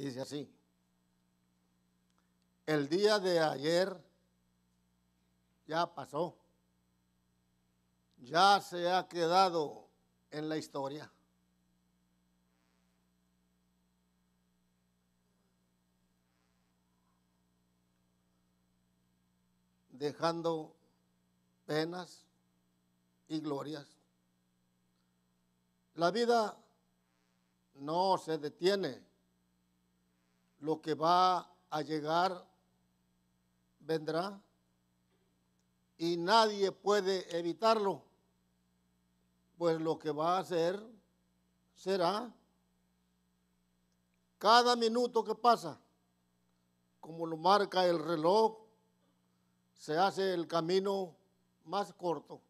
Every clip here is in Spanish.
dice así: el día de ayer ya pasó, ya se ha quedado en la historia. Dejando penas y glorias. La vida no se detiene. Lo que va a llegar vendrá y nadie puede evitarlo, pues lo que va a ser será. Cada minuto que pasa, como lo marca el reloj, se hace el camino más corto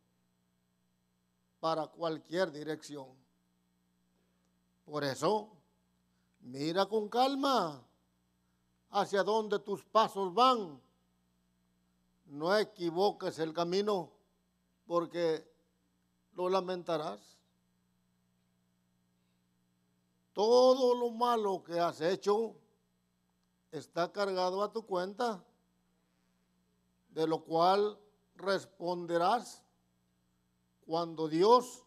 para cualquier dirección. Por eso, mira con calma hacia dónde tus pasos van. No equivoques el camino, porque lo lamentarás. Todo lo malo que has hecho está cargado a tu cuenta, de lo cual responderás cuando Dios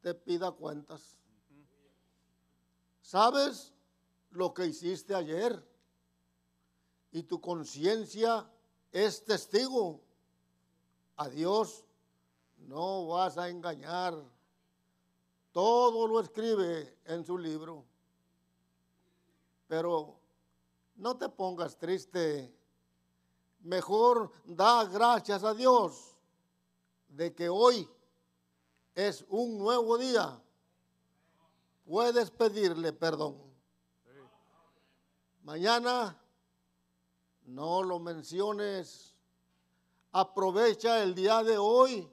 te pida cuentas. ¿Sabes lo que hiciste ayer? Y tu conciencia es testigo. A Dios no vas a engañar. Todo lo escribe en su libro. Pero no te pongas triste. Mejor da gracias a Dios de que hoy es un nuevo día. Puedes pedirle perdón. Mañana no lo menciones. Aprovecha el día de hoy,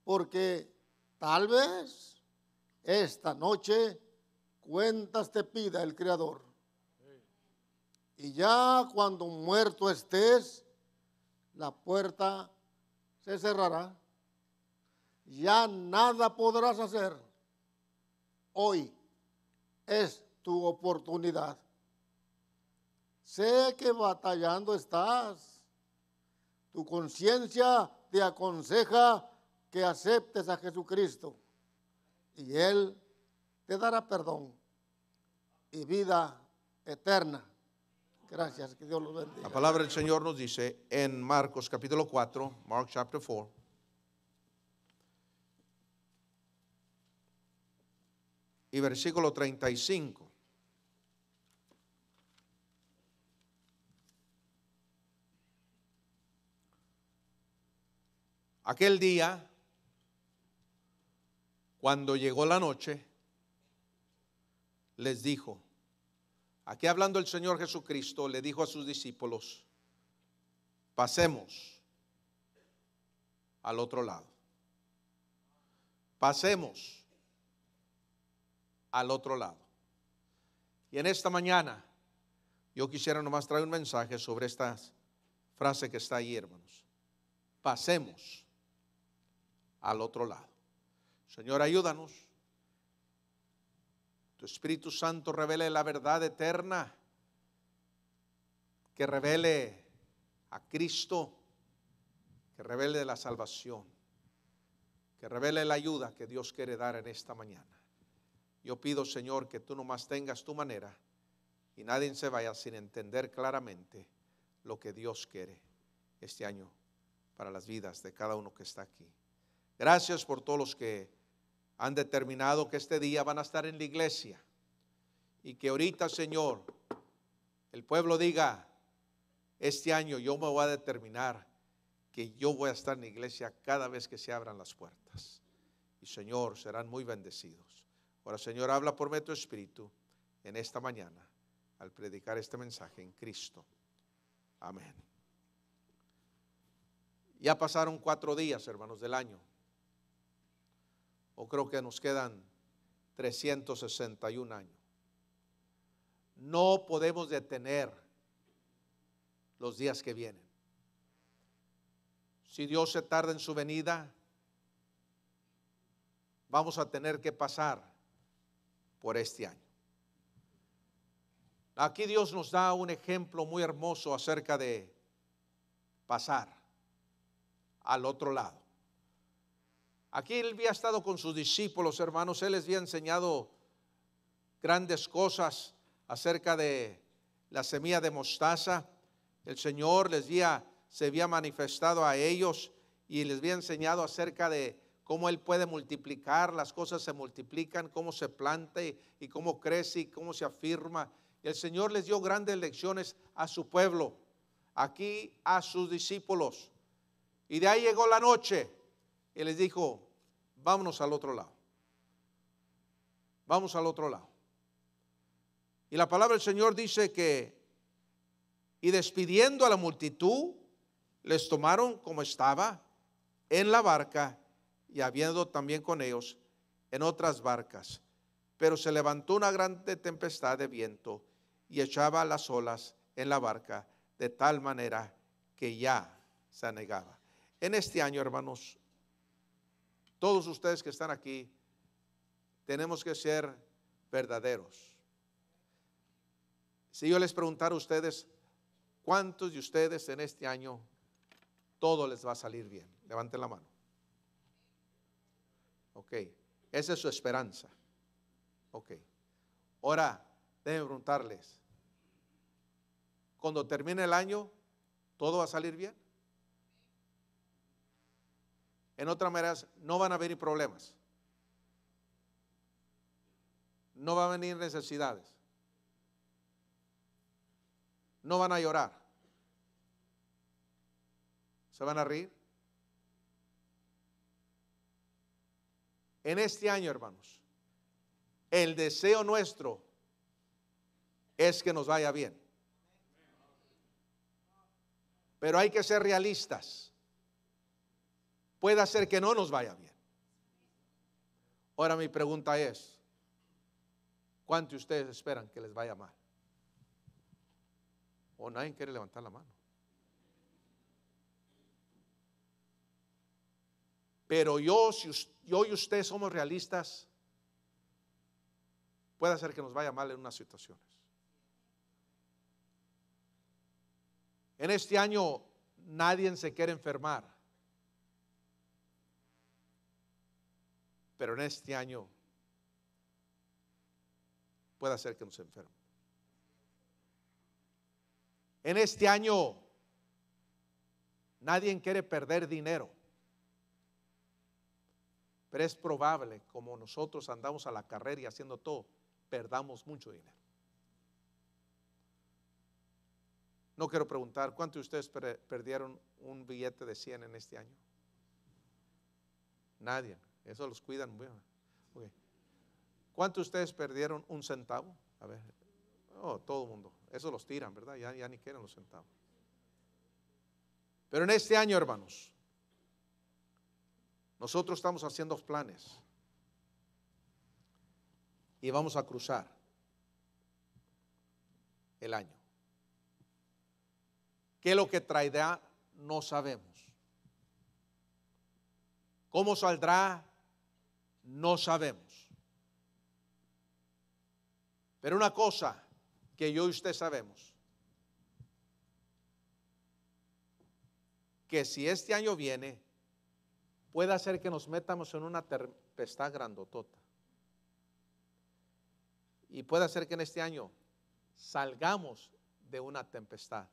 porque tal vez esta noche cuentas te pida el Creador. Y ya cuando muerto estés, la puerta se cerrará. Ya nada podrás hacer. Hoy es tu oportunidad. Sé que batallando estás. Tu conciencia te aconseja que aceptes a Jesucristo y Él te dará perdón y vida eterna. Gracias, que Dios los bendiga. La palabra del Señor nos dice en Marcos capítulo 4, Mark chapter 4, y versículo 35. Aquel día, cuando llegó la noche, les dijo, aquí hablando el Señor Jesucristo, le dijo a sus discípulos, pasemos al otro lado. Pasemos al otro lado. Y en esta mañana, yo quisiera nomás traer un mensaje sobre esta frase que está ahí, hermanos. Pasemos al otro lado. Señor, ayúdanos. Tu Espíritu Santo revele la verdad eterna, que revele a Cristo, que revele la salvación, que revele la ayuda que Dios quiere dar en esta mañana. Yo pido, Señor, que tú nomás tengas tu manera y nadie se vaya sin entender claramente lo que Dios quiere este año para las vidas de cada uno que está aquí. Gracias por todos los que han determinado que este día van a estar en la iglesia y que ahorita, Señor, el pueblo diga, este año yo me voy a determinar que yo voy a estar en la iglesia cada vez que se abran las puertas. Y, Señor, serán muy bendecidos. Ahora, Señor, habla por medio de tu Espíritu en esta mañana al predicar este mensaje en Cristo. Amén. Ya pasaron 4 días, hermanos, del año. O creo que nos quedan 361 años. No podemos detener los días que vienen. Si Dios se tarda en su venida, vamos a tener que pasar por este año. Aquí Dios nos da un ejemplo muy hermoso acerca de pasar al otro lado. Aquí Él había estado con sus discípulos, hermanos. Él les había enseñado grandes cosas acerca de la semilla de mostaza. El Señor se había manifestado a ellos y les había enseñado acerca de cómo Él puede multiplicar, las cosas se multiplican, cómo se planta y cómo crece y cómo se afirma. Y el Señor les dio grandes lecciones a su pueblo, aquí a sus discípulos. Y de ahí llegó la noche y les dijo, vámonos al otro lado. Vamos al otro lado. Y la palabra del Señor dice que, y despidiendo a la multitud, les tomaron como estaba en la barca, y habiendo también con ellos en otras barcas. Pero se levantó una grande tempestad de viento y echaba las olas en la barca de tal manera que ya se anegaba. En este año, hermanos, todos ustedes que están aquí, tenemos que ser verdaderos. Si yo les preguntara a ustedes, ¿cuántos de ustedes en este año todo les va a salir bien? Levanten la mano. Ok, esa es su esperanza. Ok, ahora déjenme preguntarles, cuando termine el año, ¿todo va a salir bien? En otras maneras, no van a venir problemas, no van a venir necesidades, no van a llorar, se van a reír. En este año, hermanos, el deseo nuestro es que nos vaya bien. Pero hay que ser realistas. Puede ser que no nos vaya bien. Ahora mi pregunta es, ¿cuántos de ustedes esperan que les vaya mal? ¿O nadie quiere levantar la mano? Pero yo y usted somos realistas, puede ser que nos vaya mal en unas situaciones. En este año nadie se quiere enfermar, pero en este año puede ser que nos enferme. En este año nadie quiere perder dinero, pero es probable, como nosotros andamos a la carrera y haciendo todo, perdamos mucho dinero. No quiero preguntar, ¿cuántos de ustedes perdieron un billete de 100 en este año? Nadie, eso los cuidan muy bien. Okay. ¿Cuántos de ustedes perdieron un centavo? A ver, todo el mundo, eso los tiran, ¿verdad? Ya ni quieren los centavos. Pero en este año, hermanos, nosotros estamos haciendo planes y vamos a cruzar el año. ¿Qué es lo que traerá? No sabemos. ¿Cómo saldrá? No sabemos. Pero una cosa que yo y usted sabemos, que si este año viene, puede hacer que nos metamos en una tempestad grandotota. Y puede hacer que en este año salgamos de una tempestad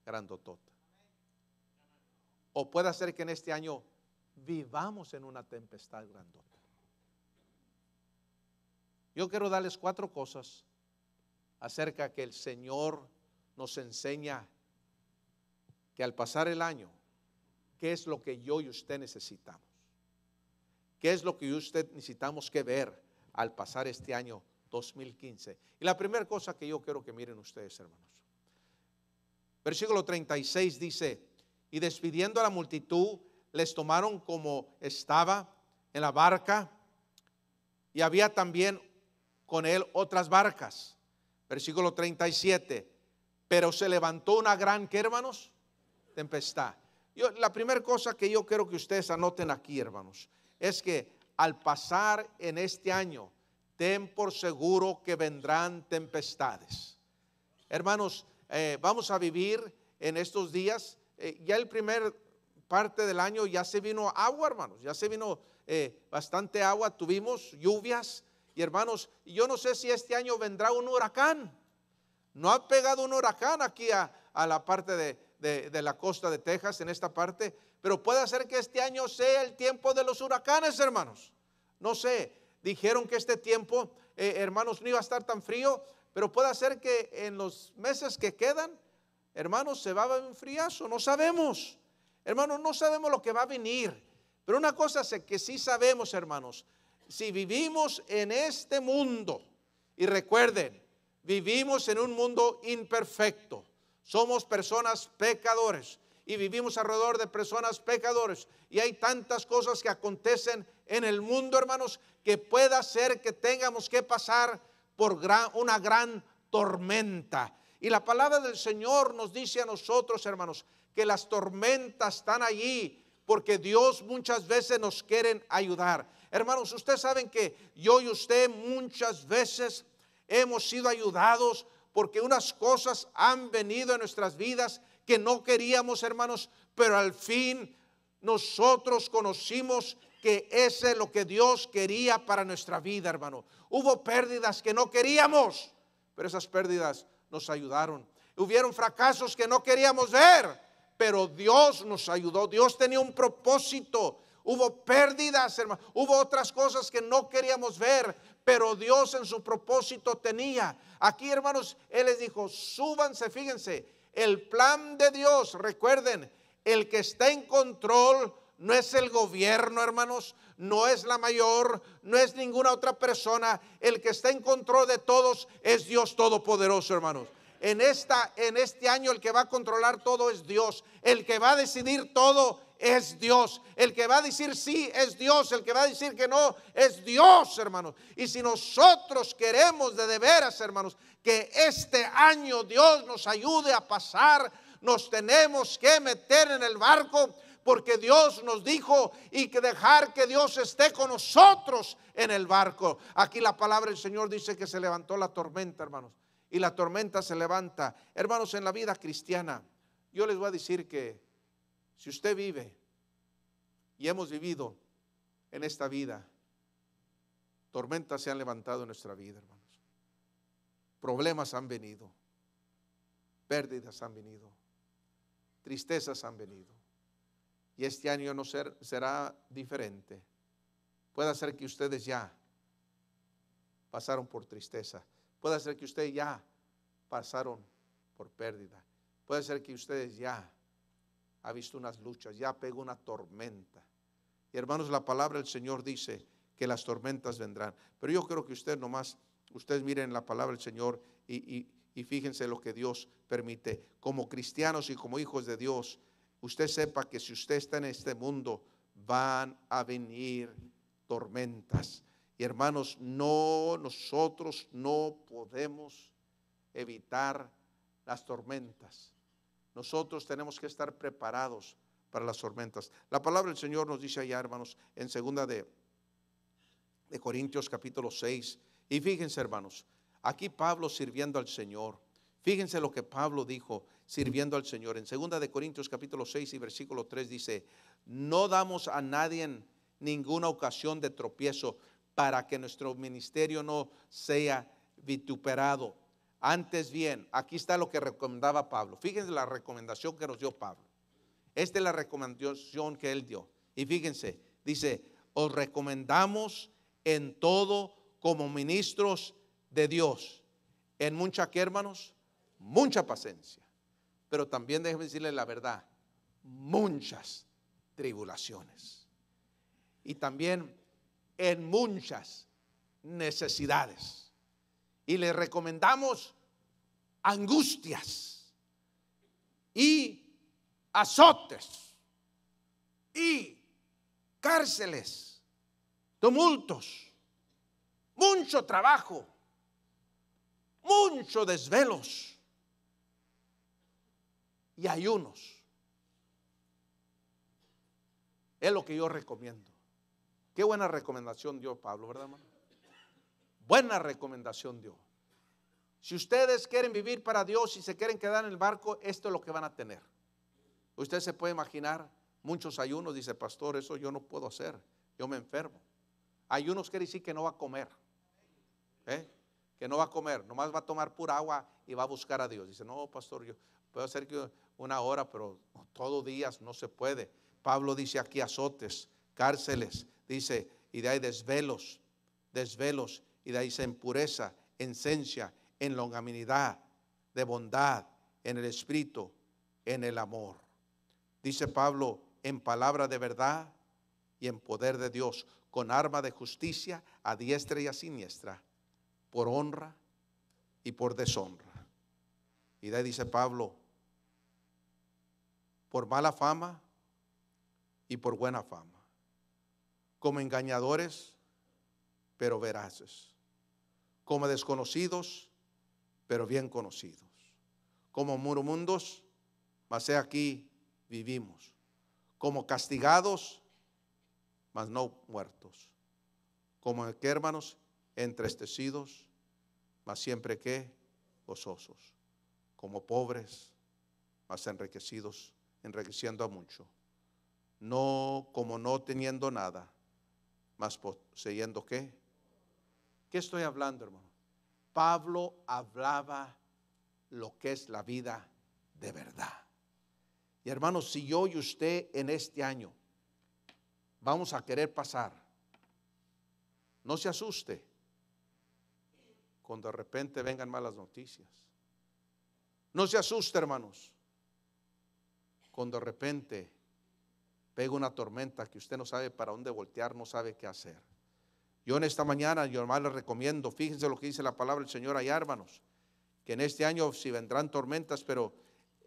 grandotota. O puede hacer que en este año vivamos en una tempestad grandota. Yo quiero darles 4 cosas acerca que el Señor nos enseña que al pasar el año, ¿qué es lo que yo y usted necesitamos? ¿Qué es lo que yo y usted necesitamos que ver al pasar este año 2015? Y la primera cosa que yo quiero que miren ustedes, hermanos. Versículo 36 dice, y despidiendo a la multitud, les tomaron como estaba en la barca, y había también con él otras barcas. Versículo 37, pero se levantó una gran, ¿qué, hermanos? Tempestad. La primera cosa que yo quiero que ustedes anoten aquí, hermanos, es que al pasar en este año, ten por seguro que vendrán tempestades. Hermanos, vamos a vivir en estos días, ya el primer parte del año ya se vino agua, hermanos, ya se vino bastante agua, tuvimos lluvias. Y hermanos, yo no sé si este año vendrá un huracán. No ha pegado un huracán aquí a la parte de la costa de Texas, en esta parte, pero puede ser que este año sea el tiempo de los huracanes, hermanos. No sé, dijeron que este tiempo, hermanos, no iba a estar tan frío, pero puede ser que en los meses que quedan, hermanos, se va a enfriar, no sabemos. Hermanos, no sabemos lo que va a venir, pero una cosa que sí sabemos, hermanos, si vivimos en este mundo, y recuerden, vivimos en un mundo imperfecto, somos personas pecadores y vivimos alrededor de personas pecadores, y hay tantas cosas que acontecen en el mundo, hermanos, que pueda ser que tengamos que pasar por una gran tormenta. Y la palabra del Señor nos dice a nosotros, hermanos, que las tormentas están allí porque Dios muchas veces nos quiere ayudar. Hermanos, ustedes saben que yo y usted muchas veces hemos sido ayudados porque unas cosas han venido en nuestras vidas que no queríamos, hermanos, pero al fin nosotros conocimos que ese es lo que Dios quería para nuestra vida, hermano. Hubo pérdidas que no queríamos, pero esas pérdidas nos ayudaron. Hubieron fracasos que no queríamos ver, pero Dios nos ayudó. Dios tenía un propósito. Hubo pérdidas, hermano. Hubo otras cosas que no queríamos ver, pero Dios en su propósito tenía. Aquí, hermanos, Él les dijo, súbanse, fíjense, el plan de Dios, recuerden, el que está en control no es el gobierno, hermanos, no es la mayor, no es ninguna otra persona. El que está en control de todos es Dios Todopoderoso, hermanos. En este año el que va a controlar todo es Dios. El que va a decidir todo es Dios. El que va a decir sí es Dios. El que va a decir que no es Dios, hermanos. Y si nosotros queremos de veras, hermanos, que este año Dios nos ayude a pasar, nos tenemos que meter en el barco, porque Dios nos dijo, y que dejar que Dios esté con nosotros en el barco. Aquí la palabra del Señor dice que se levantó la tormenta, hermanos. Y la tormenta se levanta. Hermanos, en la vida cristiana, yo les voy a decir que si usted vive y hemos vivido en esta vida, tormentas se han levantado en nuestra vida, hermanos. Problemas han venido, pérdidas han venido, tristezas han venido. Y este año no será diferente. Puede ser que ustedes ya pasaron por tristeza. Puede ser que ustedes ya pasaron por pérdida. Puede ser que ustedes ya ha visto unas luchas, ya pegó una tormenta. Y hermanos, la palabra del Señor dice que las tormentas vendrán. Pero yo creo que ustedes miren la palabra del Señor y fíjense lo que Dios permite. Como cristianos y como hijos de Dios, usted sepa que si usted está en este mundo, van a venir tormentas. Y hermanos, nosotros no podemos evitar las tormentas. Nosotros tenemos que estar preparados para las tormentas. La palabra del Señor nos dice allá, hermanos, en 2 de Corintios capítulo 6. Y fíjense, hermanos, aquí Pablo sirviendo al Señor. Fíjense lo que Pablo dijo sirviendo al Señor. En 2 de Corintios capítulo 6 y versículo 3 dice, no damos a nadie ninguna ocasión de tropiezo para que nuestro ministerio no sea vituperado. Antes bien, aquí está lo que recomendaba Pablo. Fíjense la recomendación que nos dio Pablo. Esta es la recomendación que él dio. Y fíjense, dice, os recomendamos en todo como ministros de Dios. En mucha, ¿qué, hermanos? Mucha paciencia. Pero también déjenme decirle la verdad, muchas tribulaciones. Y también en muchas necesidades. Y le recomendamos angustias y azotes y cárceles, tumultos, mucho trabajo, muchos desvelos y ayunos. Es lo que yo recomiendo. Qué buena recomendación dio Pablo, ¿verdad, hermano? Buena recomendación dio. Si ustedes quieren vivir para Dios y se quieren quedar en el barco, esto es lo que van a tener. Usted se puede imaginar muchos ayunos, dice pastor, eso yo no puedo hacer, yo me enfermo. Ayunos quiere decir que no va a comer, que no va a comer, nomás va a tomar pura agua y va a buscar a Dios. Dice, no pastor, yo puedo hacer que una hora, pero todos días no se puede. Pablo dice aquí azotes, cárceles, dice, y de ahí desvelos, y de ahí dice en pureza, en ciencia, en longanimidad, de bondad, en el espíritu, en el amor. Dice Pablo, en palabra de verdad y en poder de Dios, con arma de justicia a diestra y a siniestra, por honra y por deshonra. Y de ahí dice Pablo, por mala fama y por buena fama, como engañadores, pero veraces, como desconocidos, pero bien conocidos, como moribundos, mas he aquí vivimos, como castigados, mas no muertos, como que hermanos entristecidos, mas siempre que gozosos, como pobres, mas enriquecidos, enriqueciendo a mucho, no como no teniendo nada, mas poseyendo ¿qué? ¿Qué estoy hablando, hermano? Pablo hablaba lo que es la vida de verdad. Y hermanos, si yo y usted en este año vamos a querer pasar, no se asuste cuando de repente vengan malas noticias. No se asuste, hermanos, cuando de repente pega una tormenta que usted no sabe para dónde voltear, no sabe qué hacer. Yo en esta mañana, yo más les recomiendo, fíjense lo que dice la palabra del Señor allá, hermanos, que en este año sí vendrán tormentas, pero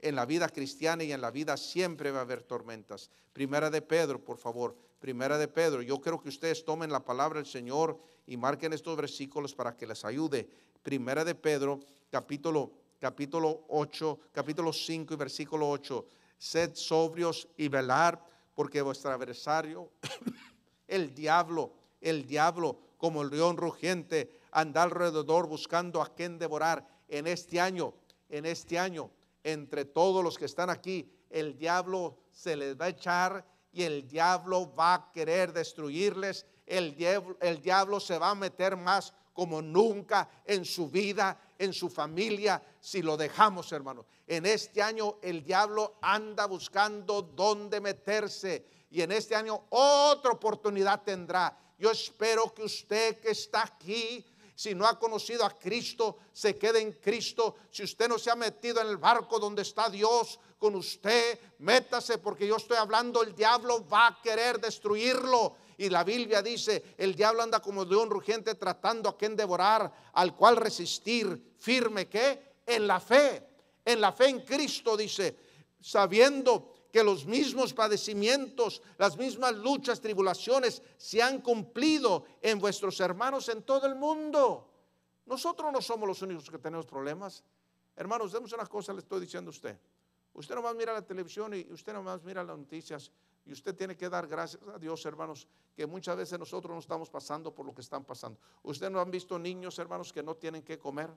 en la vida cristiana y en la vida siempre va a haber tormentas. Primera de Pedro, por favor, Primera de Pedro. Yo quiero que ustedes tomen la palabra del Señor y marquen estos versículos para que les ayude. Primera de Pedro, capítulo 5 y versículo 8. Sed sobrios y velar, porque vuestro adversario, el diablo, como el león rugiente, anda alrededor buscando a quien devorar. En este año, entre todos los que están aquí, el diablo se les va a echar y el diablo va a querer destruirles. El diablo se va a meter más como nunca en su vida, en su familia, si lo dejamos, hermanos. En este año el diablo anda buscando dónde meterse y en este año otra oportunidad tendrá. Yo espero que usted que está aquí, si no ha conocido a Cristo, se quede en Cristo. Si usted no se ha metido en el barco donde está Dios con usted, métase, porque yo estoy hablando, el diablo va a querer destruirlo. Y la Biblia dice, el diablo anda como león rugiente tratando a quien devorar, al cual resistir firme, ¿qué? En la fe en Cristo, dice, sabiendo que los mismos padecimientos, las mismas luchas, tribulaciones se han cumplido en vuestros hermanos en todo el mundo. Nosotros no somos los únicos que tenemos problemas. Hermanos, demos una cosa, le estoy diciendo a usted. Usted nomás mira la televisión y usted nomás mira las noticias y usted tiene que dar gracias a Dios, hermanos, que muchas veces nosotros no estamos pasando por lo que están pasando. Usted no han visto niños, hermanos, que no tienen que comer.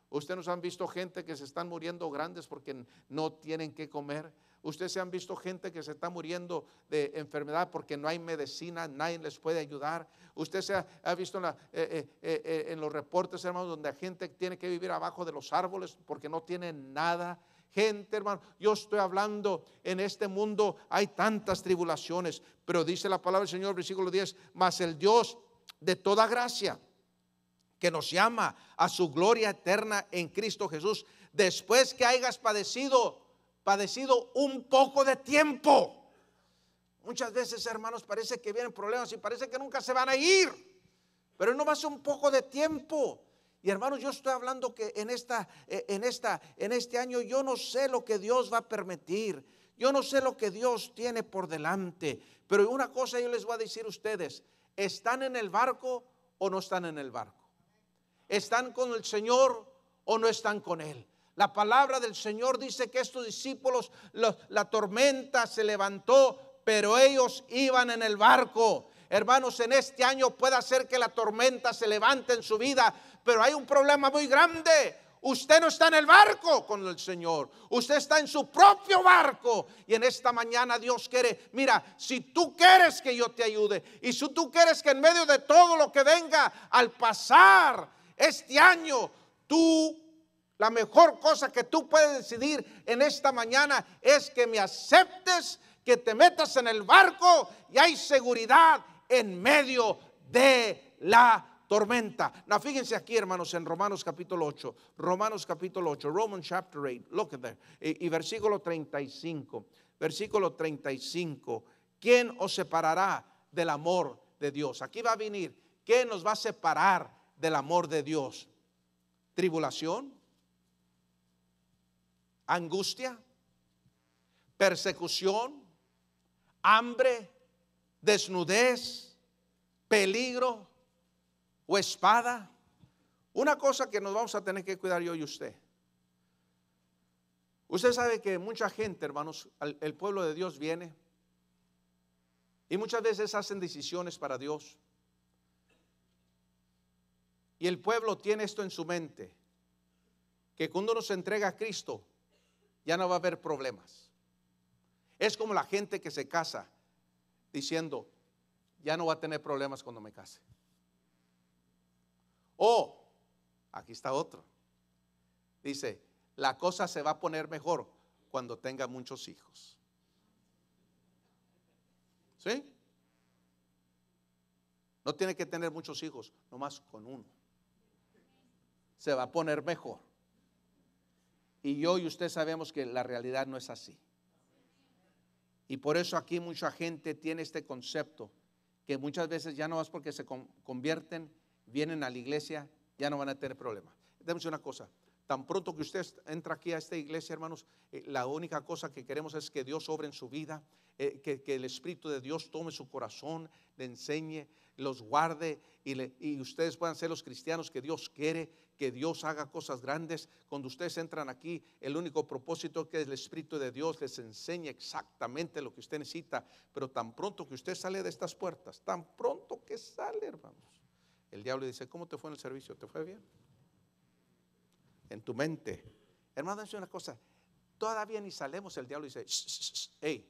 Usted nos han visto gente que se están muriendo grandes porque no tienen que comer. Usted se han visto gente que se está muriendo de enfermedad porque no hay medicina, nadie les puede ayudar. Usted se ha visto en los reportes, hermanos, donde la gente tiene que vivir abajo de los árboles porque no tienen nada. Gente, hermano, yo estoy hablando, en este mundo hay tantas tribulaciones, pero dice la palabra del Señor, versículo 10, mas el Dios de toda gracia, que nos llama a su gloria eterna en Cristo Jesús, después que hayas padecido un poco de tiempo. Muchas veces, hermanos, parece que vienen problemas y parece que nunca se van a ir, pero no va a ser un poco de tiempo. Y hermanos, yo estoy hablando que en este año yo no sé lo que Dios va a permitir, yo no sé lo que Dios tiene por delante, pero una cosa yo les voy a decir a ustedes: ¿están en el barco o no están en el barco? ¿Están con el Señor o no están con Él? La palabra del Señor dice que estos discípulos, la tormenta se levantó, pero ellos iban en el barco. Hermanos, en este año puede ser que la tormenta se levante en su vida, pero hay un problema muy grande. Usted no está en el barco con el Señor, usted está en su propio barco. Y en esta mañana Dios quiere, mira, si tú quieres que yo te ayude, y si tú quieres que en medio de todo lo que venga al pasar este año, la mejor cosa que tú puedes decidir en esta mañana es que me aceptes, que te metas en el barco y hay seguridad en medio de la tormenta. Now, fíjense aquí, hermanos, en Romanos capítulo 8. Romanos capítulo 8. Romans chapter 8. Look at there. Y versículo 35. Versículo 35. ¿Quién os separará del amor de Dios? Aquí va a venir. ¿Qué nos va a separar del amor de Dios? ¿Tribulación? ¿Angustia? ¿Persecución? ¿Hambre? ¿Desnudez? ¿Peligro? ¿O espada? Una cosa que nos vamos a tener que cuidar yo y usted. Usted sabe que mucha gente, hermanos, el pueblo de Dios viene y muchas veces hacen decisiones para Dios. Y el pueblo tiene esto en su mente, que cuando uno se entrega a Cristo, ya no va a haber problemas. Es como la gente que se casa diciendo, ya no va a tener problemas cuando me case. O, aquí está otro, dice, la cosa se va a poner mejor cuando tenga muchos hijos. ¿Sí? No tiene que tener muchos hijos, nomás con uno. Se va a poner mejor. Y yo y usted sabemos que la realidad no es así. Y por eso aquí mucha gente tiene este concepto, que muchas veces ya no es porque se convierten, vienen a la iglesia, ya no van a tener problemas. Déjame decir una cosa, tan pronto que usted entra aquí a esta iglesia, hermanos, la única cosa que queremos es que Dios obre en su vida, que el Espíritu de Dios tome su corazón, le enseñe, los guarde y ustedes puedan ser los cristianos que Dios quiere, que Dios haga cosas grandes. Cuando ustedes entran aquí, el único propósito es que el Espíritu de Dios les enseñe exactamente lo que usted necesita. Pero tan pronto que usted sale de estas puertas, tan pronto que sale, hermanos, el diablo dice, ¿cómo te fue en el servicio? ¿Te fue bien? En tu mente. Hermano, es una cosa, todavía ni salemos, el diablo dice, hey,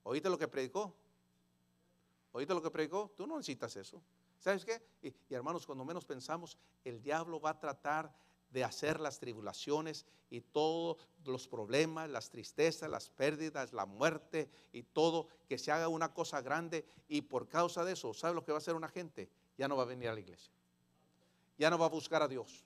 ¿oíste lo que predicó? ¿Oíste lo que predicó? Tú no necesitas eso. ¿Sabes qué? Y hermanos, cuando menos pensamos, el diablo va a tratar de hacer las tribulaciones y todos los problemas, las tristezas, las pérdidas, la muerte y todo, que se haga una cosa grande. Y por causa de eso, ¿sabe lo que va a hacer una gente? Ya no va a venir a la iglesia. Ya no va a buscar a Dios.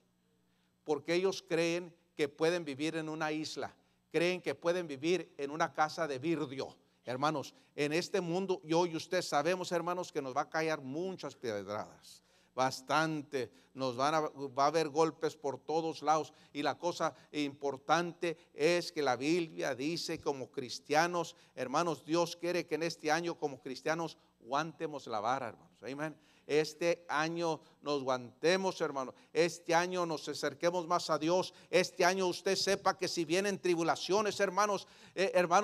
Porque ellos creen que pueden vivir en una isla. Creen que pueden vivir en una casa de vidrio. Hermanos, en este mundo yo y usted sabemos, hermanos, que nos va a caer muchas pedradas, bastante, va a haber golpes por todos lados. Y la cosa importante es que la Biblia dice, como cristianos, hermanos, Dios quiere que en este año como cristianos aguantemos la vara, hermanos. Amén. Este año nos aguantemos, hermanos. Este año nos acerquemos más a Dios. Este año usted sepa que si vienen tribulaciones, hermanos,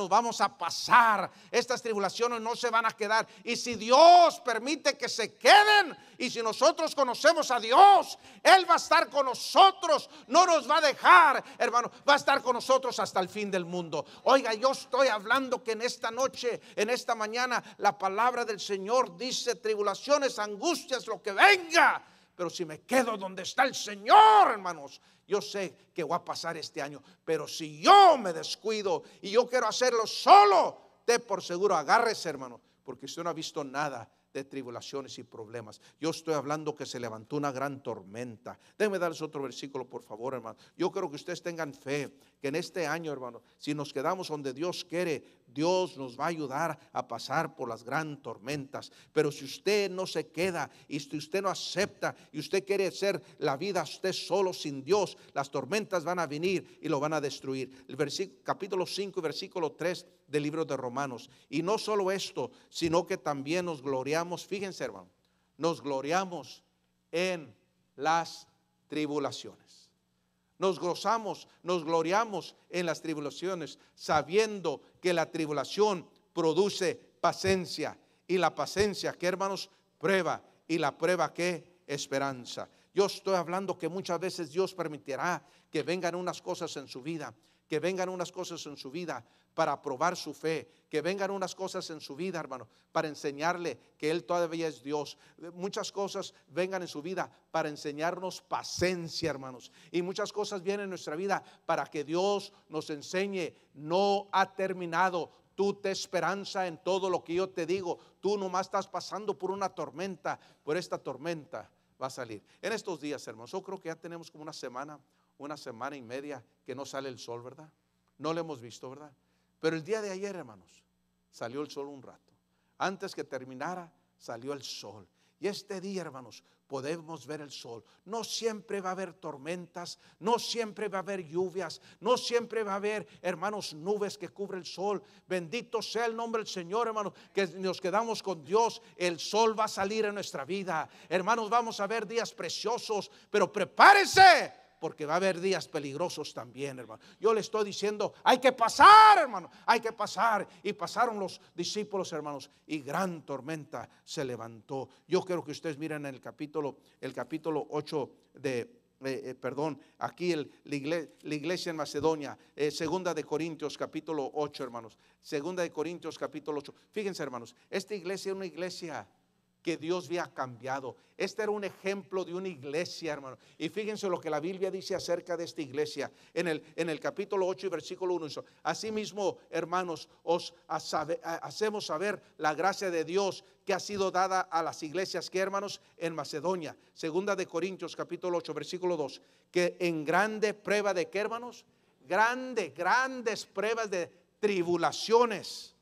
vamos a pasar. Estas tribulaciones no se van a quedar. Y si Dios permite que se queden, y si nosotros conocemos a Dios, Él va a estar con nosotros. No nos va a dejar, hermano. Va a estar con nosotros hasta el fin del mundo. Oiga, yo estoy hablando que en esta noche, en esta mañana, la palabra del Señor dice tribulaciones, angustias, lo que venga. Pero si me quedo donde está el Señor, hermanos, yo sé que va a pasar este año. Pero si yo me descuido y yo quiero hacerlo solo, te por seguro agárrese, hermano, porque usted no ha visto nada de tribulaciones y problemas. Yo estoy hablando que se levantó una gran tormenta. Déjenme darles otro versículo, por favor, hermano. Yo quiero que ustedes tengan fe que en este año, hermano, si nos quedamos donde Dios quiere, Dios nos va a ayudar a pasar por las grandes tormentas. Pero si usted no se queda y si usted no acepta y usted quiere hacer la vida usted solo sin Dios, las tormentas van a venir y lo van a destruir. El capítulo 5 y versículo 3 del libro de Romanos. Y no solo esto, sino que también nos gloriamos, fíjense, hermano, nos gloriamos en las tribulaciones. Nos gozamos, nos gloriamos en las tribulaciones, sabiendo que la tribulación produce paciencia. Y la paciencia, ¿qué, hermanos? Prueba. Y la prueba, ¿qué? esperanza. Yo estoy hablando que muchas veces Dios permitirá que vengan unas cosas en su vida, que vengan unas cosas en su vida para probar su fe, que vengan unas cosas en su vida, hermano, para enseñarle que Él todavía es Dios. Muchas cosas vengan en su vida para enseñarnos paciencia, hermanos. Y muchas cosas vienen en nuestra vida para que Dios nos enseñe: no ha terminado. Tú te esperanza en todo lo que yo te digo. Tú nomás estás pasando por una tormenta, por esta tormenta va a salir. En estos días, hermanos, yo creo que ya tenemos como una semana y media que no sale el sol, ¿verdad? No lo hemos visto, ¿verdad? Pero el día de ayer, hermanos, salió el sol un rato. Antes que terminara, salió el sol. Y este día, hermanos, podemos ver el sol. No siempre va a haber tormentas, no siempre va a haber lluvias, no siempre va a haber, hermanos, nubes que cubren el sol. Bendito sea el nombre del Señor, hermanos, que nos quedamos con Dios. El sol va a salir en nuestra vida, hermanos. Vamos a ver días preciosos, pero prepárese, porque va a haber días peligrosos también, hermano. Yo le estoy diciendo, hay que pasar, hermano, hay que pasar. Y pasaron los discípulos, hermanos, y gran tormenta se levantó. Yo quiero que ustedes miren el capítulo 8 aquí la iglesia en Macedonia, segunda de Corintios capítulo 8, hermanos. Segunda de Corintios capítulo 8. Fíjense, hermanos, esta iglesia es una iglesia que Dios había cambiado. Este era un ejemplo de una iglesia, hermano. Y fíjense lo que la Biblia dice acerca de esta iglesia. En el capítulo 8 y versículo 1. Asimismo, hermanos, os hacemos saber la gracia de Dios que ha sido dada a las iglesias, que, hermanos, en Macedonia. Segunda de Corintios capítulo 8 versículo 2. Que en grande prueba de, ¿qué, hermanos? Grandes pruebas de tribulaciones.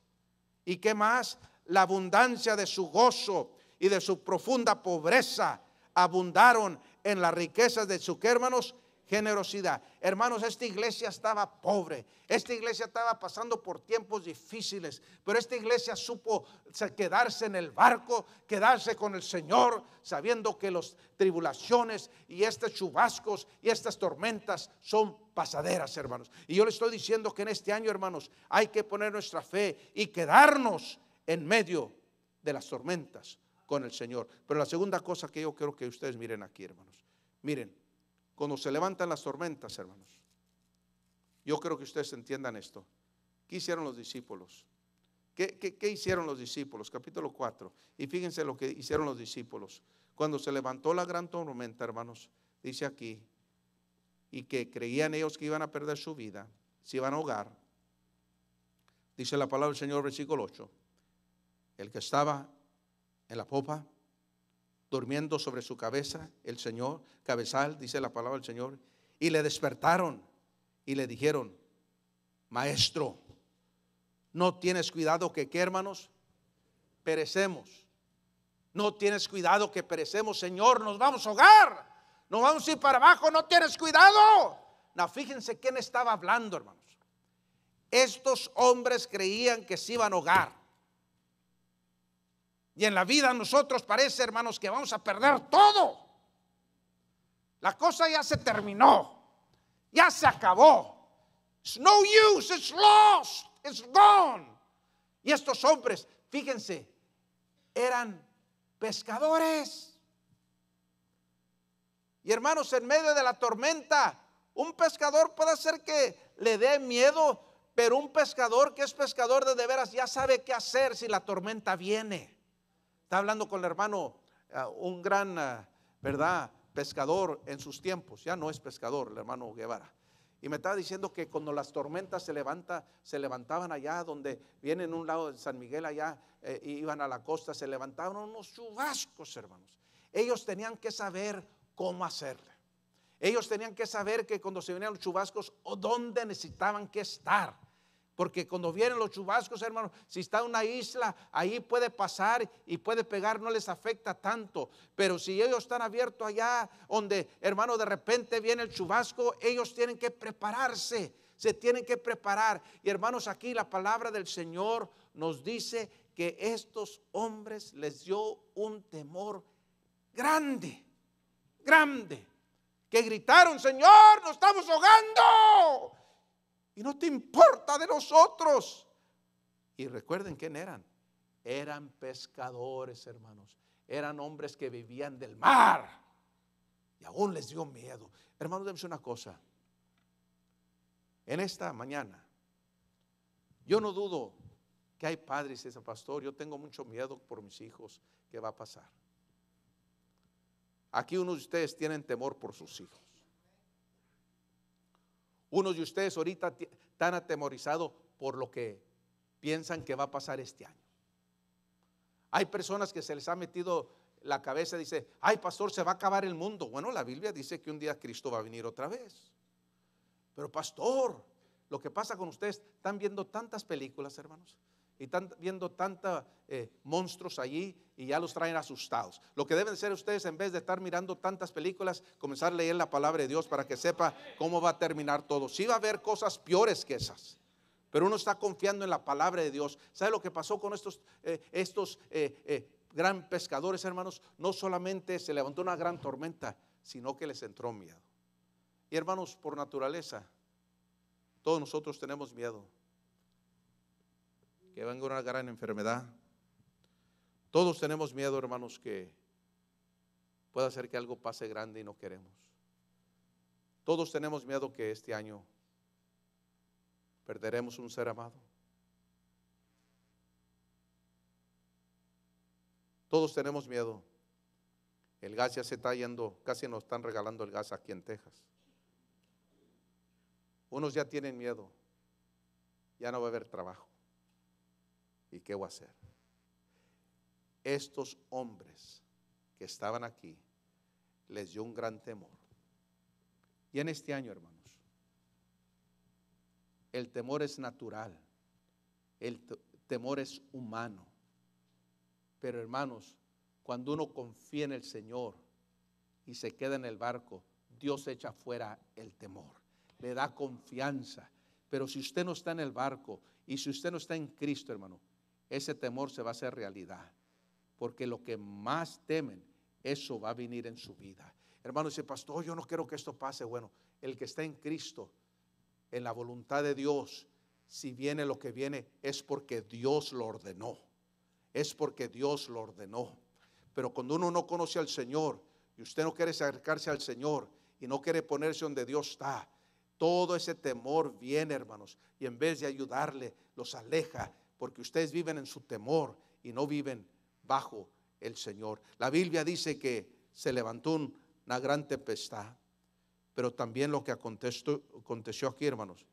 ¿Y qué más? La abundancia de su gozo y de su profunda pobreza abundaron en las riquezas de su, ¿qué, hermanos? Generosidad. Hermanos, esta iglesia estaba pobre. Esta iglesia estaba pasando por tiempos difíciles, pero esta iglesia supo quedarse en el barco, quedarse con el Señor, sabiendo que las tribulaciones y estos chubascos y estas tormentas son pasaderas, hermanos. Y yo le estoy diciendo que en este año, hermanos, hay que poner nuestra fe y quedarnos en medio de las tormentas con el Señor. Pero la segunda cosa que yo quiero que ustedes miren aquí, hermanos. Miren, cuando se levantan las tormentas, hermanos, yo creo que ustedes entiendan esto. ¿Qué hicieron los discípulos? ¿Qué hicieron los discípulos? Capítulo 4. Y fíjense lo que hicieron los discípulos. Cuando se levantó la gran tormenta, hermanos, dice aquí, y que creían ellos que iban a perder su vida, se iban a ahogar. Dice la palabra del Señor, versículo 8. El que estaba en la popa, durmiendo sobre su cabeza, el Señor, cabezal, dice la palabra del Señor, y le despertaron y le dijeron: Maestro, ¿no tienes cuidado que, qué, hermanos? Perecemos. No tienes cuidado que perecemos, Señor, nos vamos a ahogar, nos vamos a ir para abajo, no tienes cuidado. No, fíjense quién estaba hablando, hermanos. Estos hombres creían que se iban a ahogar. Y en la vida a nosotros parece, hermanos, que vamos a perder todo. La cosa ya se terminó, ya se acabó. It's no use, it's lost, it's gone. Y estos hombres, fíjense, eran pescadores. Y hermanos, en medio de la tormenta, un pescador puede ser que le dé miedo, pero un pescador que es pescador de veras ya sabe qué hacer si la tormenta viene. Está hablando con el hermano, un gran, ¿verdad?, pescador en sus tiempos. Ya no es pescador, el hermano Guevara. Y me estaba diciendo que cuando las tormentas se levantaban allá donde vienen en un lado de San Miguel, allá iban a la costa, se levantaban unos chubascos, hermanos. Ellos tenían que saber cómo hacerle. Ellos tenían que saber que cuando se venían los chubascos, o dónde necesitaban que estar. Porque cuando vienen los chubascos, hermanos, si está en una isla, ahí puede pasar y puede pegar, no les afecta tanto. Pero si ellos están abiertos allá, donde, hermano, de repente viene el chubasco, ellos tienen que prepararse, se tienen que preparar. Y hermanos, aquí la palabra del Señor nos dice que estos hombres les dio un temor grande, que gritaron: Señor, nos estamos ahogando. Y no te importa de nosotros. Y recuerden quién eran. Eran pescadores, hermanos. eran hombres que vivían del mar y aún les dio miedo. Hermanos, déjenme una cosa. En esta mañana, yo no dudo que hay padres y dicen, pastor, yo tengo mucho miedo por mis hijos. ¿Qué va a pasar? Aquí unos de ustedes tienen temor por sus hijos. Unos de ustedes ahorita están atemorizados por lo que piensan que va a pasar este año. Hay personas que se les ha metido la cabeza y dice, ay pastor, se va a acabar el mundo. Bueno, la Biblia dice que un día Cristo va a venir otra vez. Pero pastor, lo que pasa con ustedes, están viendo tantas películas, hermanos, y están viendo tantos monstruos allí y ya los traen asustados. Lo que deben hacer ustedes, en vez de estar mirando tantas películas, comenzar a leer la palabra de Dios para que sepa cómo va a terminar todo. Sí va a haber cosas peores que esas, pero uno está confiando en la palabra de Dios. ¿Sabe lo que pasó con estos gran pescadores, hermanos? No solamente se levantó una gran tormenta, sino que les entró miedo. Y hermanos, por naturaleza, todos nosotros tenemos miedo. Que venga una gran enfermedad. Todos tenemos miedo, hermanos, que pueda ser que algo pase grande y no queremos. Todos tenemos miedo que este año perderemos un ser amado. Todos tenemos miedo. El gas ya se está yendo, casi nos están regalando el gas aquí en Texas. Unos ya tienen miedo, ya no va a haber trabajo. ¿Y qué voy a hacer? Estos hombres que estaban aquí les dio un gran temor. Y en este año, hermanos, el temor es natural, el temor es humano. Pero hermanos, cuando uno confía en el Señor y se queda en el barco, Dios echa fuera el temor, le da confianza. Pero si usted no está en el barco y si usted no está en Cristo, hermano, ese temor se va a hacer realidad, porque lo que más temen, eso va a venir en su vida. Hermano, dice, pastor, yo no quiero que esto pase. Bueno, el que está en Cristo, en la voluntad de Dios, si viene lo que viene, es porque Dios lo ordenó. Es porque Dios lo ordenó. Pero cuando uno no conoce al Señor y usted no quiere acercarse al Señor y no quiere ponerse donde Dios está, todo ese temor viene, hermanos, y en vez de ayudarle, los aleja, porque ustedes viven en su temor y no viven bajo el Señor. La Biblia dice que se levantó una gran tempestad, pero también lo que aconteció aquí, hermanos,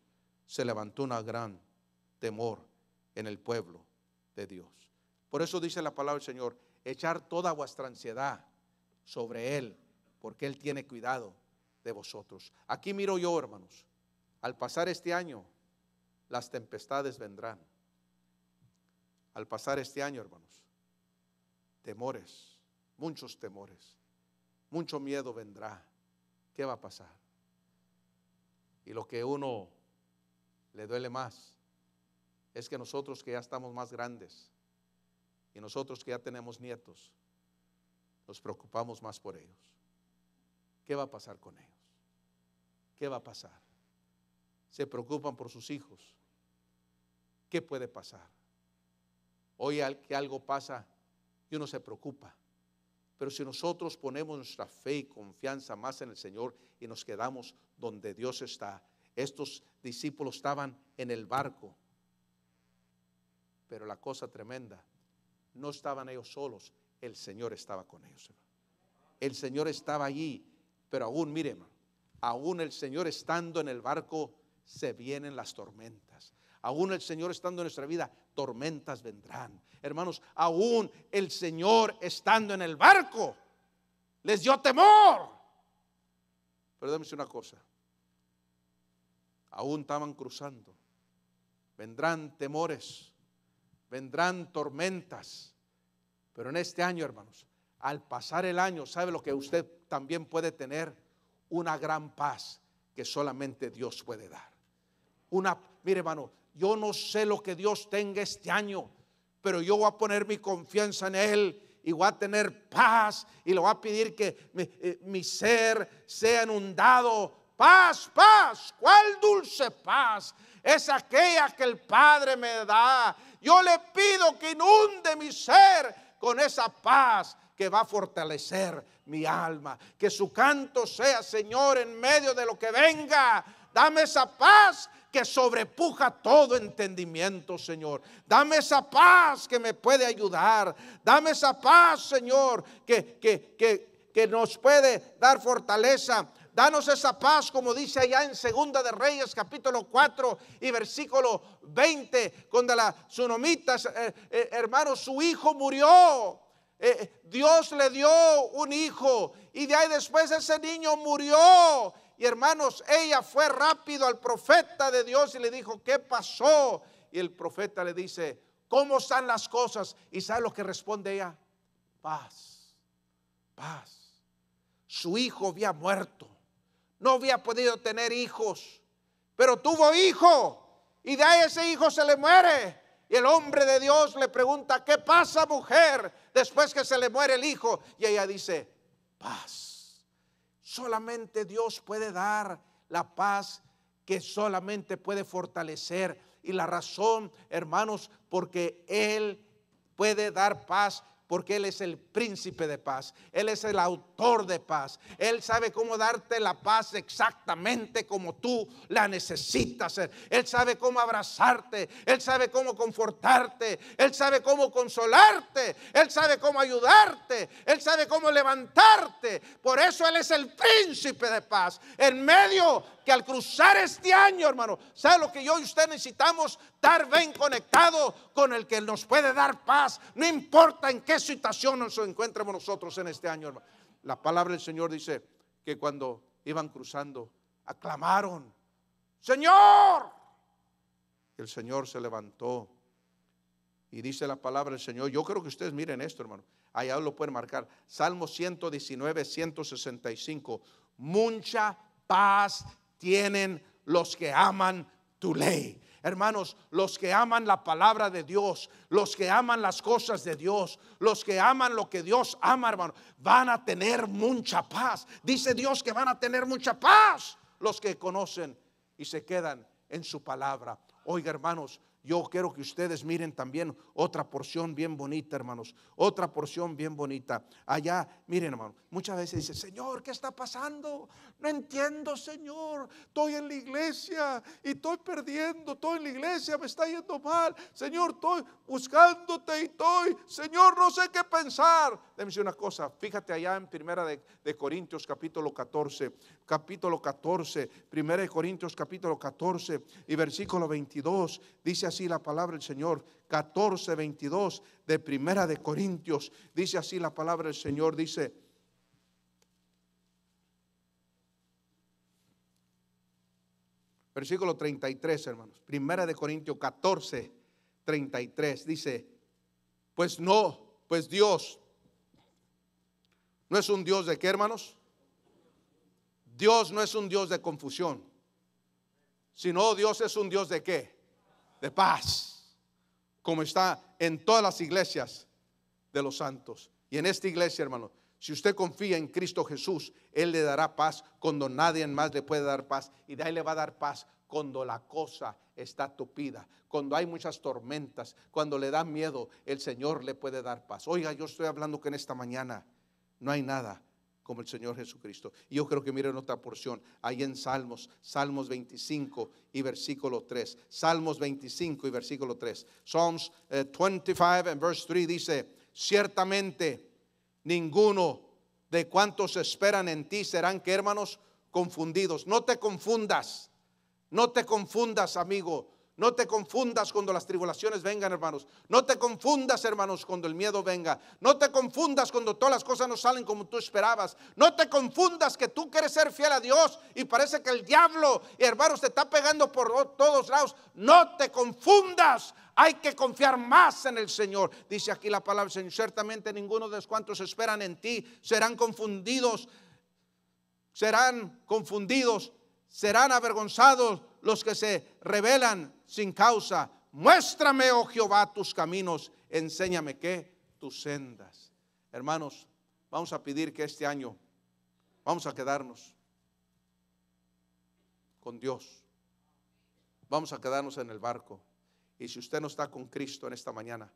se levantó una gran temor en el pueblo de Dios. Por eso dice la palabra del Señor, echar toda vuestra ansiedad sobre Él, porque Él tiene cuidado de vosotros. Aquí miro yo, hermanos, al pasar este año, las tempestades vendrán. Al pasar este año, hermanos, temores, muchos temores, mucho miedo vendrá. ¿Qué va a pasar? Y lo que uno le duele más es que nosotros que ya estamos más grandes y nosotros que ya tenemos nietos, nos preocupamos más por ellos. ¿Qué va a pasar con ellos? ¿Qué va a pasar? Se preocupan por sus hijos. ¿Qué puede pasar? Hoy que algo pasa y uno se preocupa. Pero si nosotros ponemos nuestra fe y confianza más en el Señor y nos quedamos donde Dios está. Estos discípulos estaban en el barco, pero la cosa tremenda, no estaban ellos solos, el Señor estaba con ellos. El Señor estaba allí, pero aún, miren, aún el Señor estando en el barco, se vienen las tormentas. Aún el Señor estando en nuestra vida, tormentas vendrán. Hermanos, aún el Señor estando en el barco, les dio temor. Pero déjame decir una cosa, aún estaban cruzando, vendrán temores, vendrán tormentas. Pero en este año, hermanos, al pasar el año, ¿sabe lo que usted también puede tener? Una gran paz que solamente Dios puede dar. Mire, hermano, yo no sé lo que Dios tenga este año, pero yo voy a poner mi confianza en Él y voy a tener paz y le voy a pedir que mi ser sea inundado. Paz, paz, ¿cuál dulce paz? Es aquella que el Padre me da. Yo le pido que inunde mi ser con esa paz que va a fortalecer mi alma. Que su canto sea, Señor, en medio de lo que venga. Dame esa paz que sobrepuja todo entendimiento, Señor. Dame esa paz que me puede ayudar. Dame esa paz, Señor, que nos puede dar fortaleza. Danos esa paz, como dice allá en Segunda de Reyes, capítulo 4 y versículo 20, cuando la tsunamita, hermano, su hijo murió. Dios le dio un hijo y de ahí después ese niño murió. Y hermanos, ella fue rápido al profeta de Dios y le dijo, ¿qué pasó? Y el profeta le dice, ¿cómo están las cosas? ¿Y sabe lo que responde ella? Paz, paz. Su hijo había muerto, no había podido tener hijos, pero tuvo hijo y de ahí ese hijo se le muere. Y el hombre de Dios le pregunta, ¿qué pasa, mujer? Después que se le muere el hijo. Y ella dice, paz. Solamente Dios puede dar la paz que solamente puede fortalecer. Y la razón, hermanos, porque Él puede dar paz, porque Él es el príncipe de paz. Él es el autor de paz. Él sabe cómo darte la paz exactamente como tú la necesitas. Él sabe cómo abrazarte. Él sabe cómo confortarte. Él sabe cómo consolarte. Él sabe cómo ayudarte. Él sabe cómo levantarte. Por eso Él es el príncipe de paz. En medio que al cruzar este año, hermano, ¿sabe lo que yo y usted necesitamos? Estar bien conectado con el que nos puede dar paz. No importa en qué situación nos encontremos nosotros en este año, hermano. La palabra del Señor dice que cuando iban cruzando, aclamaron, Señor. El Señor se levantó y dice la palabra del Señor. Yo creo que ustedes miren esto, hermano. Allá lo pueden marcar. Salmo 119, 165. Mucha paz tienen los que aman tu ley. Hermanos, los que aman la palabra de Dios, los que aman las cosas de Dios, los que aman lo que Dios ama, hermano, van a tener mucha paz. Dice Dios que van a tener mucha paz los que conocen y se quedan en su palabra. Oiga, hermanos, yo quiero que ustedes miren también otra porción bien bonita, hermanos. Otra porción bien bonita. Allá, miren, hermano, muchas veces dice, Señor, ¿qué está pasando? No entiendo, Señor. Estoy en la iglesia y estoy perdiendo. Estoy en la iglesia, me está yendo mal. Señor, estoy buscándote y estoy, Señor, no sé qué pensar. Déjame decir una cosa. Fíjate allá en Primera de Corintios capítulo 14. Capítulo 14. Primera de Corintios capítulo 14 y versículo 22. Dice así la palabra del Señor. 14, 22 de Primera de Corintios. Dice así la palabra del Señor. Dice, versículo 33, hermanos. Primera de Corintios 14, 33. Dice, pues Dios no es un Dios de ¿qué, hermanos? Dios no es un Dios de confusión, sino Dios es un Dios de ¿qué? De paz, como está en todas las iglesias de los santos. Y en esta iglesia, hermano, si usted confía en Cristo Jesús, Él le dará paz cuando nadie más le puede dar paz. Y de ahí le va a dar paz cuando la cosa está tupida, cuando hay muchas tormentas, cuando le da miedo, el Señor le puede dar paz. Oiga, yo estoy hablando que en esta mañana no hay nada como el Señor Jesucristo. Y yo creo que miren otra porción, ahí en Salmos 25 y versículo 3. Salmos 25 y versículo 3. Psalms 25 and verse 3 dice, ciertamente ninguno de cuantos esperan en ti serán, ¿qué, hermanos? Confundidos. No te confundas, no te confundas, amigo. No te confundas cuando las tribulaciones vengan, hermanos. No te confundas, hermanos, cuando el miedo venga. No te confundas cuando todas las cosas no salen como tú esperabas. No te confundas que tú quieres ser fiel a Dios y parece que el diablo, hermanos, te está pegando por todos lados. No te confundas. Hay que confiar más en el Señor. Dice aquí la palabra del Señor. Ciertamente ninguno de los cuantos esperan en ti serán confundidos. Serán confundidos. Serán avergonzados los que se rebelan sin causa. Muéstrame, oh Jehová, tus caminos. Enséñame ¿qué? Tus sendas. Hermanos, vamos a pedir que este año vamos a quedarnos con Dios. Vamos a quedarnos en el barco. Y si usted no está con Cristo en esta mañana,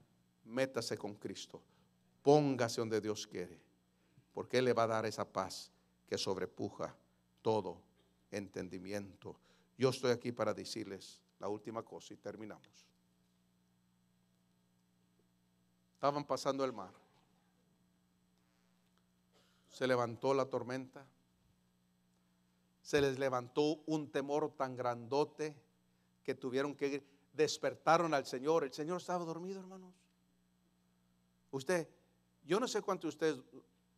métase con Cristo. Póngase donde Dios quiere, porque Él le va a dar esa paz que sobrepuja todo entendimiento. Yo estoy aquí para decirles la última cosa y terminamos. Estaban pasando el mar. Se levantó la tormenta. Se les levantó un temor tan grandote que tuvieron que despertaron al Señor. El Señor estaba dormido, hermanos. Yo no sé cuántos de ustedes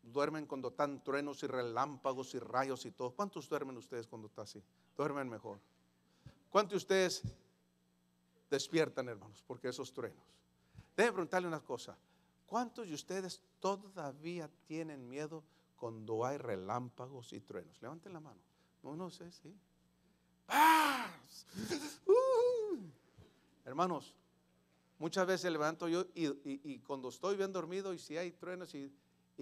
duermen cuando están truenos y relámpagos y rayos y todo. ¿Cuántos duermen ustedes cuando está así? Duermen mejor. ¿Cuántos de ustedes despiertan, hermanos, porque esos truenos? Debe preguntarle una cosa. ¿Cuántos de ustedes todavía tienen miedo cuando hay relámpagos y truenos? Levanten la mano. No sé, sí. ¡Paz! Hermanos, muchas veces levanto yo y cuando estoy bien dormido y si hay truenos y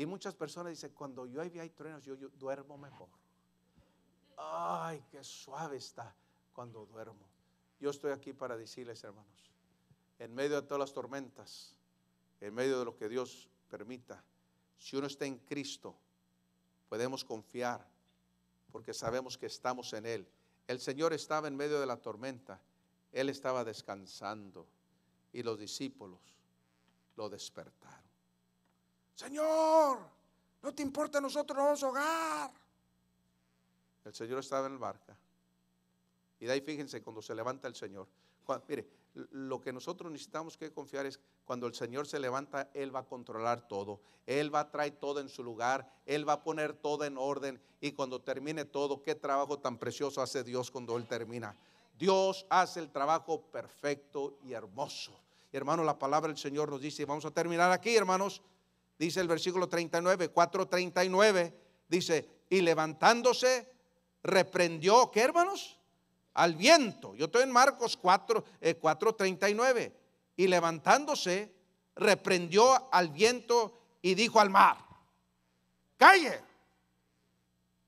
muchas personas dicen, cuando yo hay truenos yo duermo mejor. Ay, qué suave está cuando duermo. Yo estoy aquí para decirles, hermanos, en medio de todas las tormentas, en medio de lo que Dios permita, si uno está en Cristo, podemos confiar porque sabemos que estamos en Él. El Señor estaba en medio de la tormenta, Él estaba descansando y los discípulos lo despertaron. Señor, ¿no te importa? Nosotros nos vamos a ahogar. El Señor estaba en la barca. Y de ahí fíjense cuando se levanta el Señor. Mire, lo que nosotros necesitamos que confiar es cuando el Señor se levanta, Él va a controlar todo. Él va a traer todo en su lugar. Él va a poner todo en orden. Y cuando termine todo, qué trabajo tan precioso hace Dios cuando Él termina. Dios hace el trabajo perfecto y hermoso. Y hermanos, la palabra del Señor nos dice, vamos a terminar aquí, hermanos. Dice el versículo 39, 4:39, dice, y levantándose, reprendió, ¿qué, hermanos? Al viento. Yo estoy en Marcos 4:39. Y levantándose, reprendió al viento y dijo al mar, calle,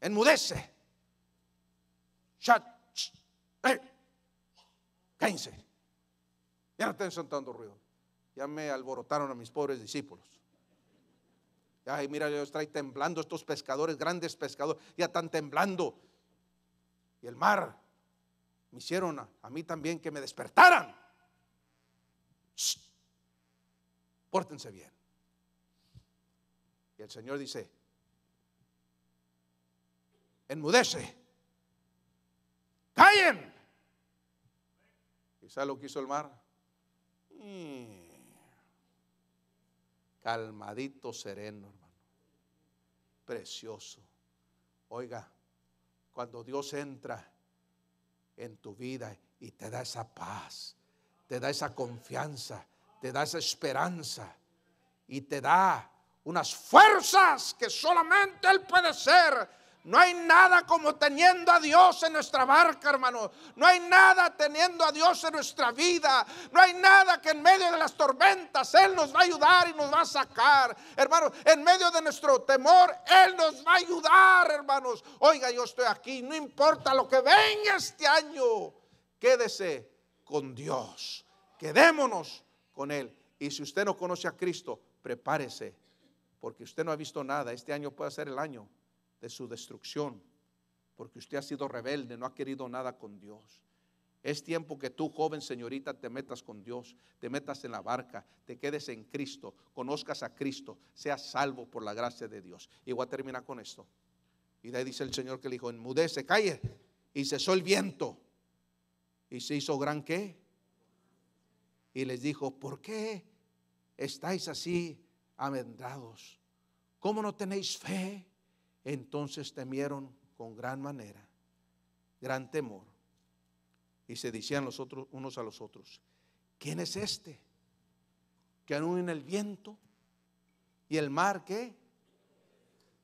enmudece, cállense, ya no estén soltando ruido. Ya me alborotaron a mis pobres discípulos. Ay, mira, ellos traen temblando estos pescadores, grandes pescadores, ya están temblando. Y el mar me hicieron a mí también que me despertaran. Shh, pórtense bien. Y el Señor dice, enmudece, callen. ¿Y sabe lo que hizo el mar? Calmadito, sereno, hermano. Precioso. Oiga, cuando Dios entra en tu vida y te da esa paz, te da esa confianza, te da esa esperanza y te da unas fuerzas que solamente Él puede ser. No hay nada como teniendo a Dios en nuestra barca, hermano. No hay nada teniendo a Dios en nuestra vida. No hay nada que en medio de las tormentas Él nos va a ayudar y nos va a sacar, hermano. En medio de nuestro temor Él nos va a ayudar, hermanos. Oiga, yo estoy aquí, no importa lo que venga este año. Quédese con Dios, quedémonos con Él. Y si usted no conoce a Cristo, prepárese, porque usted no ha visto nada. Este año puede ser el año de su destrucción, porque usted ha sido rebelde, no ha querido nada con Dios. Es tiempo que tú, joven señorita, te metas con Dios, te metas en la barca, te quedes en Cristo, conozcas a Cristo, seas salvo por la gracia de Dios. Y voy a terminar con esto. Y de ahí dice el Señor que le dijo, enmudece, calle. Y cesó el viento. Y se hizo gran ¿qué? Y les dijo, ¿por qué estáis así amedrentados? ¿Cómo no tenéis fe? Entonces temieron con gran manera, gran temor. Y se decían los otros unos a los otros, ¿quién es este que aún en el viento y el mar qué?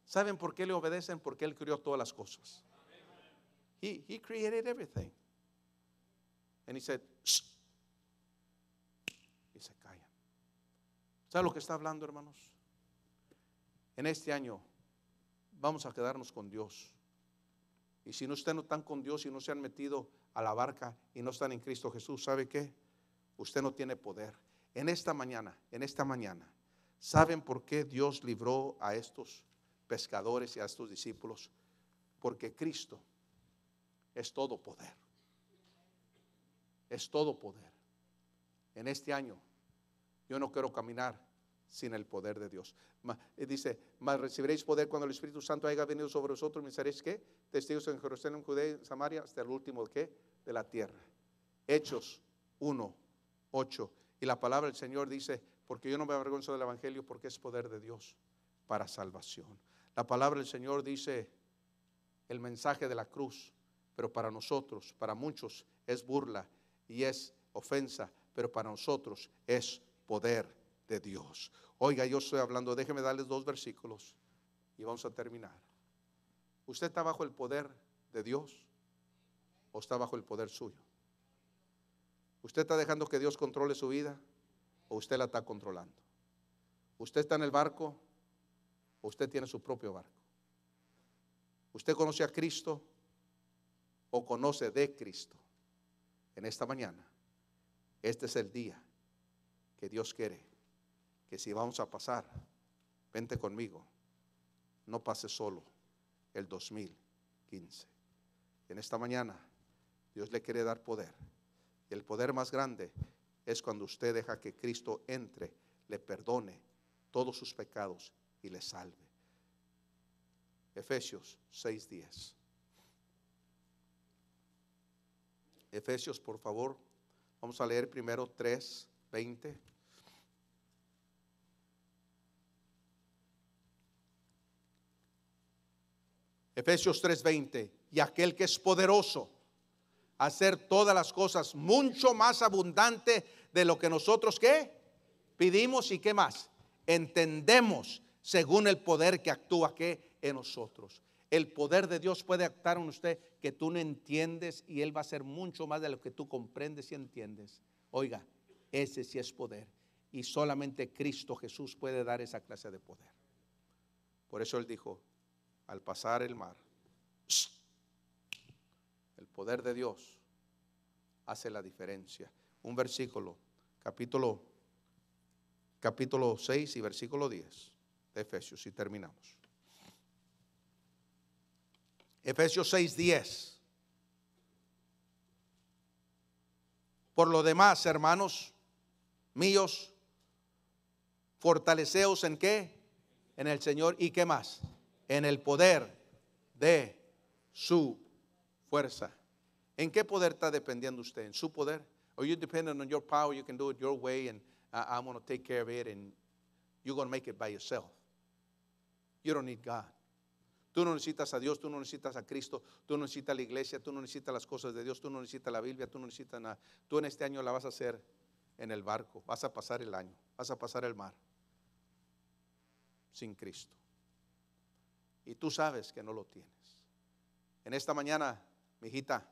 ¿Saben por qué le obedecen? Porque Él creó todas las cosas. He created everything. And He said, shh. Y se callan. ¿Sabe lo que está hablando, hermanos? En este año vamos a quedarnos con Dios. Y si no están con Dios y no se han metido a la barca y no están en Cristo Jesús, ¿sabe qué? Usted no tiene poder. En esta mañana, ¿Saben por qué Dios libró a estos pescadores y a estos discípulos? Porque Cristo es todo poder. Es todo poder. En este año yo no quiero caminar sin el poder de Dios. Dice, mas recibiréis poder cuando el Espíritu Santo haya venido sobre vosotros. ¿Me seréis qué? Testigos en Jerusalén, Judea y Samaria, hasta el último ¿qué? De la tierra. Hechos 1:8. Y la palabra del Señor dice, porque yo no me avergüenzo del Evangelio, porque es poder de Dios para salvación. La palabra del Señor dice, el mensaje de la cruz, pero para nosotros, para muchos es burla y es ofensa, pero para nosotros es poder de Dios. Oiga, yo estoy hablando, déjeme darles 2 versículos y vamos a terminar. ¿Usted está bajo el poder de Dios o está bajo el poder suyo? ¿Usted está dejando que Dios controle su vida o usted la está controlando? ¿Usted está en el barco o usted tiene su propio barco? ¿Usted conoce a Cristo o conoce de Cristo? En esta mañana, este es el día que Dios quiere que si vamos a pasar, vente conmigo, no pase solo el 2015. En esta mañana, Dios le quiere dar poder. Y el poder más grande es cuando usted deja que Cristo entre, le perdone todos sus pecados y le salve. Efesios 6:10. Efesios, por favor, vamos a leer primero 3:20. Efesios 3:20. Y aquel que es poderoso a hacer todas las cosas mucho más abundante de lo que nosotros ¿qué? Pedimos y ¿qué más? Entendemos según el poder que actúa ¿qué? En nosotros. El poder de Dios puede actuar en usted que tú no entiendes y Él va a hacer mucho más de lo que tú comprendes y entiendes. Oiga, ese sí es poder. Y solamente Cristo Jesús puede dar esa clase de poder. Por eso Él dijo, al pasar el mar, el poder de Dios hace la diferencia. Un versículo, capítulo 6 y versículo 10 de Efesios, y terminamos. Efesios 6:10. Por lo demás, hermanos míos, fortaleceos en qué? En el Señor y qué más? En el poder de su fuerza. ¿En qué poder está dependiendo usted? ¿En su poder? Or you dependent on your power, you can do it your way and I'm going to take care of it and you're going to make it by yourself. You don't need God. Tú no necesitas a Dios, tú no necesitas a Cristo, tú no necesitas la iglesia, tú no necesitas las cosas de Dios, tú no necesitas la Biblia, tú no necesitas nada. Tú en este año la vas a hacer en el barco, vas a pasar el año, vas a pasar el mar sin Cristo. Y tú sabes que no lo tienes. En esta mañana, mijita,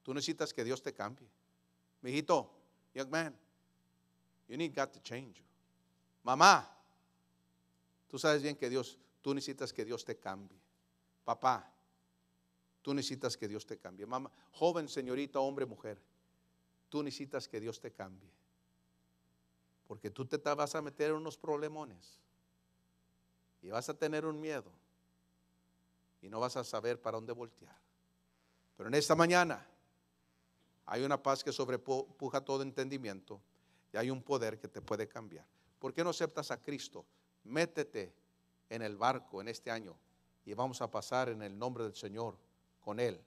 tú necesitas que Dios te cambie. Mijito, young man, you need God to change you. Mamá, tú sabes bien que tú necesitas que Dios te cambie. Papá, tú necesitas que Dios te cambie. Mamá, joven, señorita, hombre, mujer, tú necesitas que Dios te cambie. Porque tú te vas a meter en unos problemones y vas a tener un miedo y no vas a saber para dónde voltear. Pero en esta mañana hay una paz que sobrepuja todo entendimiento y hay un poder que te puede cambiar. ¿Por qué no aceptas a Cristo? Métete en el barco en este año y vamos a pasar en el nombre del Señor con Él,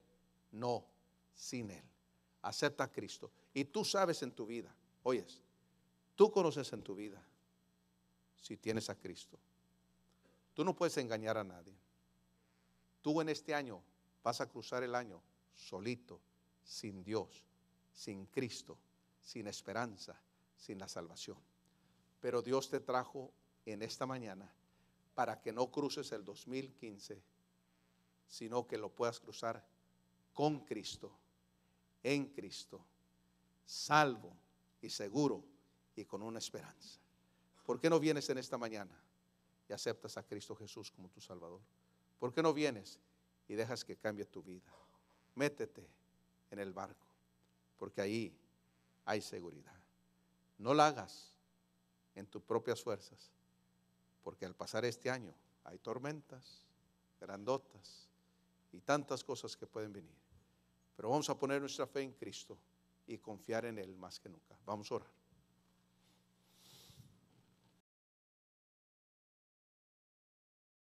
no sin Él. Acepta a Cristo y tú sabes en tu vida, oyes, tú conoces en tu vida si tienes a Cristo. Tú no puedes engañar a nadie. Tú en este año vas a cruzar el año solito, sin Dios, sin Cristo, sin esperanza, sin la salvación. Pero Dios te trajo en esta mañana para que no cruces el 2015, sino que lo puedas cruzar con Cristo, en Cristo, salvo y seguro y con una esperanza. ¿Por qué no vienes en esta mañana y aceptas a Cristo Jesús como tu Salvador? ¿Por qué no vienes y dejas que cambie tu vida? Métete en el barco, porque ahí hay seguridad. No la hagas en tus propias fuerzas, porque al pasar este año hay tormentas grandotas y tantas cosas que pueden venir. Pero vamos a poner nuestra fe en Cristo y confiar en Él más que nunca. Vamos a orar.